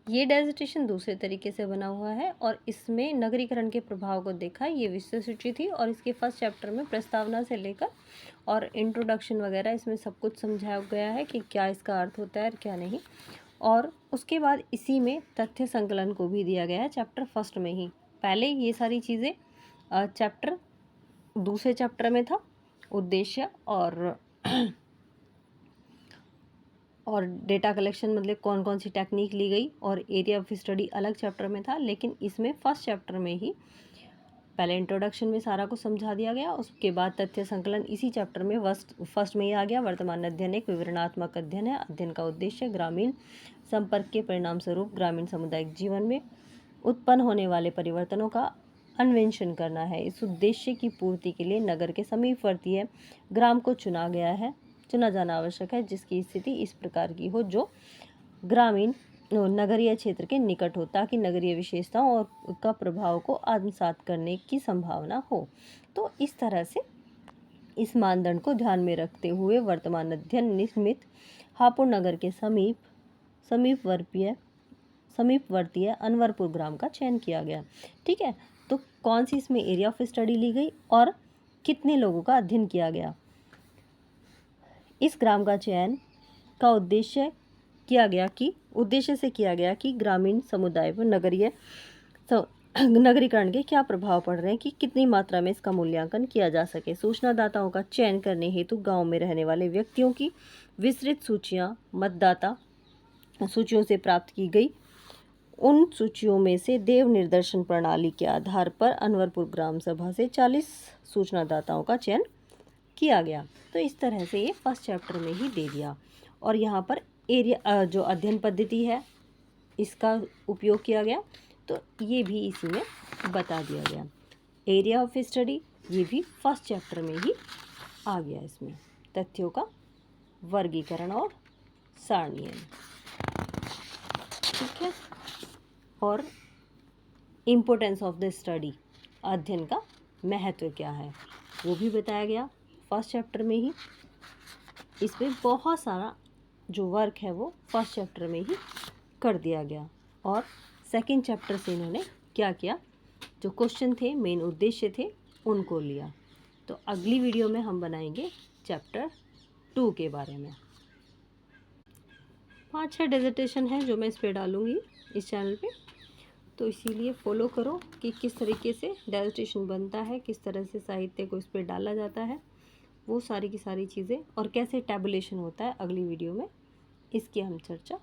ये डेजिटेशन दूसरे तरीके से बना हुआ है और इसमें नगरीकरण के प्रभाव को देखा। ये विषय सूची थी और इसके फर्स्ट चैप्टर में प्रस्तावना से लेकर और इंट्रोडक्शन वगैरह इसमें सब कुछ समझाया गया है कि क्या इसका अर्थ होता है और क्या नहीं। और उसके बाद इसी में तथ्य संकलन को भी दिया गया है चैप्टर फर्स्ट में ही। पहले ये सारी चीज़ें चैप्टर दूसरे चैप्टर में था, उद्देश्य और डेटा कलेक्शन मतलब कौन कौन सी टेक्निक ली गई, और एरिया ऑफ स्टडी अलग चैप्टर में था। लेकिन इसमें फर्स्ट चैप्टर में ही पहले इंट्रोडक्शन में सारा कुछ समझा दिया गया, उसके बाद तथ्य संकलन इसी चैप्टर में फर्स्ट में ही आ गया। वर्तमान अध्ययन एक विवरणात्मक अध्ययन है। अध्ययन का उद्देश्य ग्रामीण संपर्क के परिणाम स्वरूप ग्रामीण सामुदायिक जीवन में उत्पन्न होने वाले परिवर्तनों का अन्वेषण करना है। इस उद्देश्य की पूर्ति के लिए नगर के समीपवर्ती ग्राम को चुना जाना आवश्यक है, जिसकी स्थिति इस प्रकार की हो जो ग्रामीण नगरीय क्षेत्र के निकट हो, ताकि नगरीय विशेषताओं और उसका प्रभाव को आत्मसात करने की संभावना हो। तो इस तरह से इस मानदंड को ध्यान में रखते हुए वर्तमान अध्ययन निमित्त हापुड़ नगर के समीपवर्तीय अनवरपुर ग्राम का चयन किया गया। ठीक है, तो कौन सी इसमें एरिया ऑफ स्टडी ली गई और कितने लोगों का अध्ययन किया गया। इस ग्राम का चयन का उद्देश्य से किया गया कि ग्रामीण समुदाय पर नगरीकरण के क्या प्रभाव पड़ रहे हैं, कि कितनी मात्रा में इसका मूल्यांकन किया जा सके। सूचनादाताओं का चयन करने हेतु गांव में रहने वाले व्यक्तियों की विस्तृत सूचियां मतदाता सूचियों से प्राप्त की गई। उन सूचियों में से देव निर्दर्शन प्रणाली के आधार पर अनवरपुर ग्राम सभा से 40 सूचनादाताओं का चयन किया गया। तो इस तरह से ये फर्स्ट चैप्टर में ही दे दिया। और यहाँ पर एरिया जो अध्ययन पद्धति है इसका उपयोग किया गया, तो ये भी इसी में बता दिया गया। एरिया ऑफ स्टडी ये भी फर्स्ट चैप्टर में ही आ गया। इसमें तथ्यों का वर्गीकरण और सारणीकरण, ठीक है, और इम्पोर्टेंस ऑफ द स्टडी, अध्ययन का महत्व क्या है वो भी बताया गया फर्स्ट चैप्टर में ही। इसमें बहुत सारा जो वर्क है वो फर्स्ट चैप्टर में ही कर दिया गया। और सेकंड चैप्टर से इन्होंने क्या किया, जो क्वेश्चन थे, मेन उद्देश्य थे, उनको लिया। तो अगली वीडियो में हम बनाएंगे चैप्टर 2 के बारे में। 5-6 डिसर्टेशन है जो मैं इस पर डालूँगी इस चैनल पे, तो इसीलिए फॉलो करो कि किस तरीके से डिसर्टेशन बनता है, किस तरह से साहित्य को इस पर डाला जाता है, वो सारी की सारी चीज़ें, और कैसे टैबुलेशन होता है अगली वीडियो में इसकी हम चर्चा